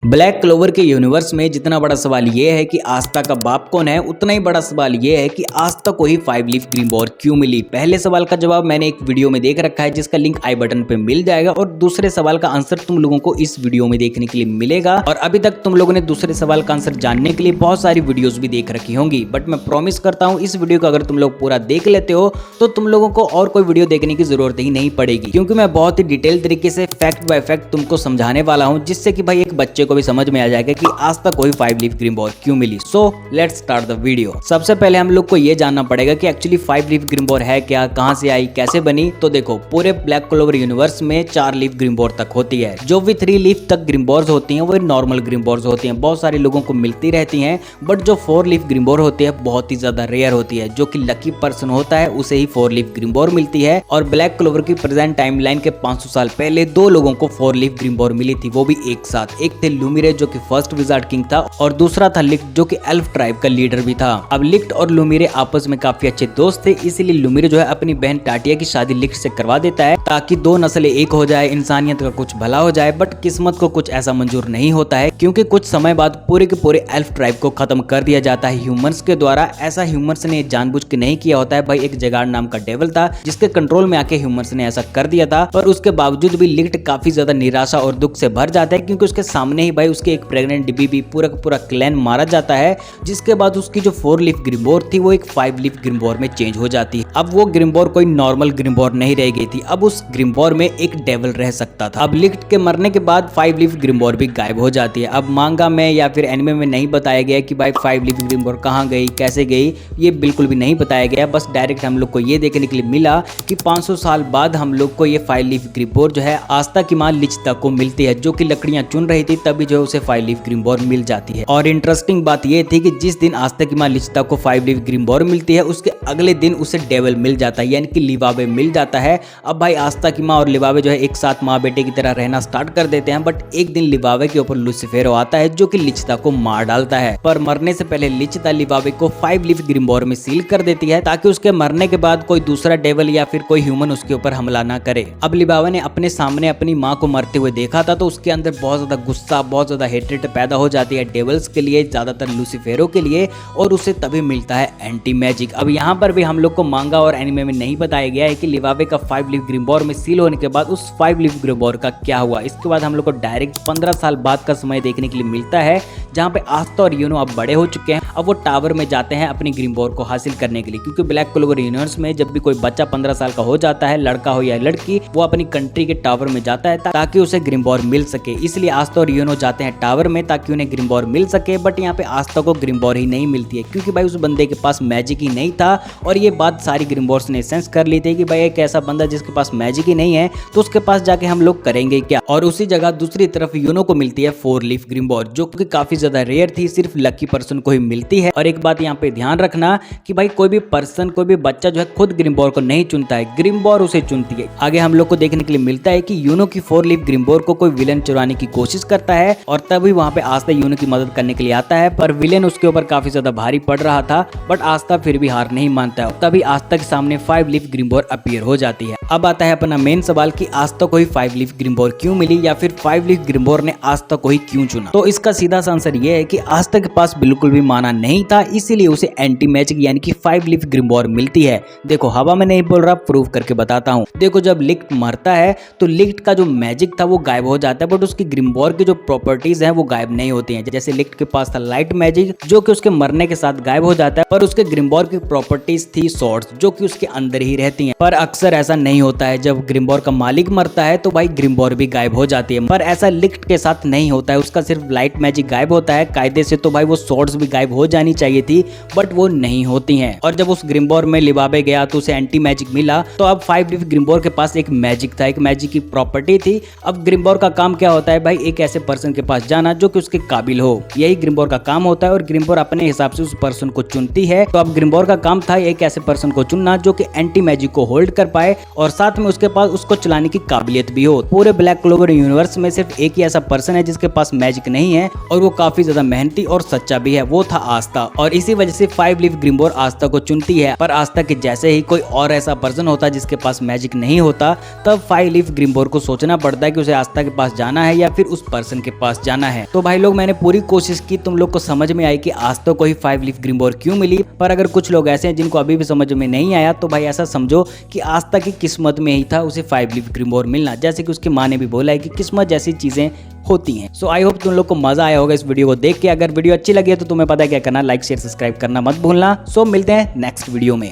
Black clover के universe में जितना बड़ा सवाल ये है कि आस्था का बाप कौन है, उतना ही बड़ा सवाल ये है कि आस्था को ही 5 लीफ ग्रीमबोर क्यों मिली। पहले सवाल का जवाब मैंने एक वीडियो में देख रखा है जिसका लिंक आई बटन पे मिल जाएगा, और दूसरे सवाल का आंसर तुम लोगों को इस वीडियो में देखने के लिए मिलेगा। और अभी तक तुम लोगों ने दूसरे सवाल का आंसर जानने के लिए बहुत सारी वीडियोज भी देख रखी होंगी, बट मैं प्रॉमिस करता हूँ इस वीडियो को अगर तुम लोग पूरा देख लेते हो तो तुम लोगों को और कोई वीडियो देखने की जरूरत ही नहीं पड़ेगी, क्योंकि मैं बहुत ही डिटेल तरीके से फैक्ट बाय फैक्ट तुमको समझाने वाला हूँ, जिससे कि भाई एक बच्चे को भी समझ में आ जाएगा कि आज तक कोई 5 लीफ ग्रीमबोर क्यों मिली। So let's start the video. सबसे पहले हम लोग को ये जानना पड़ेगा कि एक्चुअली 5 लीफ ग्रीमबोर है क्या, कहां से आई, कैसे बनी। तो देखो, पूरे ब्लैक क्लोवर यूनिवर्स में 4 लीफ ग्रीमबोर तक होती है। जो भी 3 लीफ तक ग्रीमबोर्स होती हैं वो नॉर्मल ग्रीमबोर्स होती हैं, बहुत सारे लोगों को मिलती रहती हैं। बट जो 4 लीफ ग्रीमबोर होती है बहुत ही ज्यादा रेयर होती है। जो कि लकी पर्सन होता है उसे ही 4 लीफ ग्रीमबोर मिलती है। और ब्लैक क्लोवर की प्रेजेंट टाइमलाइन के 500 साल पहले 2 लोगों को 4 लीफ ग्रीमबोर मिली थी, वो भी एक साथ। एक थे लुमिरे जो कि फर्स्ट विजार्ड किंग था, और दूसरा था लिक्ट जो कि एल्फ ट्राइब का लीडर भी था। अब लिक्ट और लुमिरे आपस में काफी अच्छे दोस्त थे, इसीलिए लुमिरे जो है अपनी बहन टाटिया की शादी लिक्ट से करवा देता है ताकि 2 नस्लें एक हो जाए, इंसानियत का कुछ भला हो जाए। बट किस्मत को कुछ ऐसा मंजूर नहीं होता है, क्योंकि कुछ समय बाद पूरे के पूरे एल्फ ट्राइब को खत्म कर दिया जाता है ह्यूमंस के द्वारा। ऐसा ह्यूमंस ने जानबूझ के नहीं किया होता है भाई, एक जगाड़ नाम का डेविल था जिसके कंट्रोल में आके ह्यूमंस ने ऐसा कर दिया था। पर उसके बावजूद भी लिक्ट काफी ज्यादा निराशा और दुख से भर जाता है, क्योंकि उसके सामने ही भाई उसके एक प्रेग्नेंट बेबी पूरा का पूरा क्लैन मारा जाता है। जिसके बाद उसकी जो 4 लीफ ग्रीमबोर थी वो एक 5 लीफ ग्रीमबोर में चेंज हो जाती है। अब वो ग्रीमबोर कोई नॉर्मल ग्रीमबोर नहीं रह गई थी, अब उस ग्रीमबोर में एक डेविल रह सकता था। अब लिक्ट के मरने के बाद 5 लीफ ग्रीमबोर भी गायब हो जाती है। अब मांगा में या फिर एनिमे में नहीं बताया गया कि भाई 5 लीफ ग्रीमबोर कहाँ गई, कैसे गई, ये बिल्कुल भी नहीं बताया गया। बस डायरेक्ट हम लोग को ये देखने के लिए मिला कि 500 साल बाद हम लोग को ये 5 लीफ ग्रीमबोर जो है आस्था की मां लिचता को मिलती है, जो कि लकड़ियां चुन रही थी, तभी जो है उसे 5 लीफ ग्रीमबोर मिल जाती है। और इंटरेस्टिंग बात ये थी कि जिस दिन आस्था की मां लिचता को 5 लीफ ग्रीमबोर मिलती है उसके अगले दिन उसे डेविल मिल जाता है, यानी कि लिवावे मिल जाता है। अब भाई आस्था की मां और लिवावे जो है एक साथ माँ बेटे की तरह रहना स्टार्ट कर देते हैं। बट एक दिन लिवावे के ऊपर लुसिफेरो आता है जो कि लिचता को मार डालता है। पर मरने से पहले लिचता लिवावे को 5 लीफ ग्रीमबोर में सील कर देती है ताकि उसके मरने के बाद कोई दूसरा डेविल या फिर कोई ह्यूमन उसके ऊपर हमला ना करे। अब लिवावे ने अपने सामने अपनी माँ को मरते हुए देखा था, तो उसके अंदर बहुत ज्यादा गुस्सा, बहुत ज्यादा हेट्रेड पैदा हो जाती है डेविल्स के लिए, ज्यादातर लुसिफेरो के लिए, और उसे तभी मिलता है एंटी मैजिक। अब यहाँ पर भी हम लोग को मांगा और एनिमे में नहीं बताया गया है कि लिवावे का 5 लीफ ग्रीमबोर में सील होने के बाद उस 5 लीफ ग्रीमबोर का क्या हुआ। इसके बाद हम लोग को डायरेक्ट 15 साल बाद का समय देखने के लिए मिलता है, जहाँ पे आस्था और यूनो अब बड़े हो चुके हैं। अब वो टावर में जाते हैं अपनी ग्रीमबोर को हासिल करने के लिए, क्योंकि ब्लैक क्लोवर यूनिवर्स में जब भी कोई बच्चा 15 साल का हो जाता है, लड़का हो या लड़की, वो अपनी कंट्री के टावर में जाता है ताकि उसे ग्रीमबोर मिल सके। इसलिए आस्था और यूनो जाते हैं टावर में ताकि उन्हें ग्रीमबोर मिल सके। बट यहाँ पे आस्था को ग्रीमबोर ही नहीं मिलती है, क्योंकि भाई उस बंदे के पास मैजिक ही नहीं था। और ये बात सारी ग्रीमबोर्स ने सेंस कर ली थी कि भाई एक ऐसा बंदा जिसके पास मैजिक ही नहीं है तो उसके पास जाके हम लोग करेंगे क्या। और उसी जगह दूसरी तरफ यूनो को मिलती है 4 लीफ ग्रीमबोर, जो कि काफी ज्यादा रेयर थी, सिर्फ लकी पर्सन को ही मिलती है। और एक बात यहाँ पे ध्यान रखना कि भाई कोई भी पर्सन, कोई भी बच्चा जो है खुद ग्रीमबोर को नहीं चुनता है, ग्रीमबोर उसे चुनती है। आगे हम लोग को देखने के लिए मिलता है कि यूनो की 4 लीफ ग्रीमबोर को कोई विलेन चुराने की कोशिश करता है, और तभी वहाँ पे आस्था यूनो की मदद करने के लिए आता है। पर विलेन उसके ऊपर काफी ज्यादा भारी पड़ रहा था, बट आस्था फिर भी हार नहीं मानता है। तभी आस्था के सामने 5 लीफ ग्रीमबोर अपीयर हो जाती है। अब आता है अपना मेन सवाल कि आस्था को ही 5 लीफ ग्रीमबोर क्यों मिली, या फिर 5 लीफ ग्रीमबोर ने आस्था को ही क्यों चुना। तो इसका सीधा सा आंसर ये है कि आस्था के पास बिल्कुल भी माना नहीं था, इसीलिए उसे एंटी मैजिक यानी कि 5 लीफ ग्रीमबोर मिलती है। देखो, हवा में नहीं बोल रहा, प्रूव करके बताता हूँ। देखो, जब लिक्ट मरता है तो लिक्ट का जो मैजिक था वो गायब हो जाता है, बट उसकी ग्रीमबोर की जो प्रॉपर्टीज हैं वो गायब नहीं होती हैं। जैसे लिक्ट के पास था लाइट मैजिक, जो कि उसके मरने के साथ गायब हो जाता है, पर उसके ग्रीमबोर की प्रॉपर्टीज थी सॉर्ड्स, जो कि उसके अंदर ही रहती हैं। पर अक्सर ऐसा नहीं होता है, जब ग्रीमबोर का मालिक मरता है तो भाई ग्रीमबोर भी गायब हो जाती है। पर ऐसा लिक्ट के साथ नहीं होता है, उसका सिर्फ लाइट मैजिक गायब होता है। कायदे से तो भाई वो सॉर्ड्स भी गायब हो जानी चाहिए थी, बट वो नहीं होती हैं। और जब उस ग्रीमबोर में लिवावे गया तो उसे एंटी मैजिक मिला, तो अब 5 लीफ ग्रीमबोर के पास एक मैजिक था, एक मैजिक की प्रॉपर्टी थी। अब ग्रीमबोर का काम क्या होता है भाई, एक ऐसे पर्सन के पास जाना जो कि उसके काबिल हो, यही ग्रीमबोर का काम होता है। और ग्रीमबोर अपने हिसाब से उस पर्सन को चुनती है। तो अब ग्रीमबोर का काम था एक ऐसे पर्सन को चुनना जो कि एंटी मैजिक को होल्ड कर पाए, और साथ में उसके पास उसको चलाने की काबिलियत भी हो। पूरे ब्लैक क्लोवर यूनिवर्स में सिर्फ एक ही ऐसा पर्सन है जिसके पास मैजिक नहीं है, और वो काफी ज्यादा मेहनती और सच्चा भी है, वो था आस्था। और इसी वजह से 5 लीफ ग्रीमबोर आस्था को चुनती है। पर आस्था के जैसे ही कोई और ऐसा पर्सन होता है जिसके पास मैजिक नहीं होता, तब 5 लीफ ग्रीमबोर को सोचना पड़ता है कि उसे आस्था के पास जाना है या फिर उस पर्सन के पास जाना है। तो भाई लोग, मैंने पूरी कोशिश की तुम लोग को समझ में आई कि आस्था को ही 5 लीफ ग्रीमबोर क्यों मिली। पर अगर कुछ लोग ऐसे हैं जिनको अभी भी समझ में नहीं आया, तो भाई ऐसा समझो कि आस्था की किस्मत में ही था उसे 5 लीफ ग्रीमबोर मिलना, जैसे कि उसकी माँ ने भी बोला है कि किस्मत जैसी चीजें होती हैं। सो आई होप तुम लोग को मजा आया होगा इस वीडियो को देख के। अगर वीडियो अच्छी लगी है तो तुम्हें पता है क्या करना, लाइक शेयर सब्सक्राइब करना मत भूलना। सो मिलते हैं नेक्स्ट वीडियो में।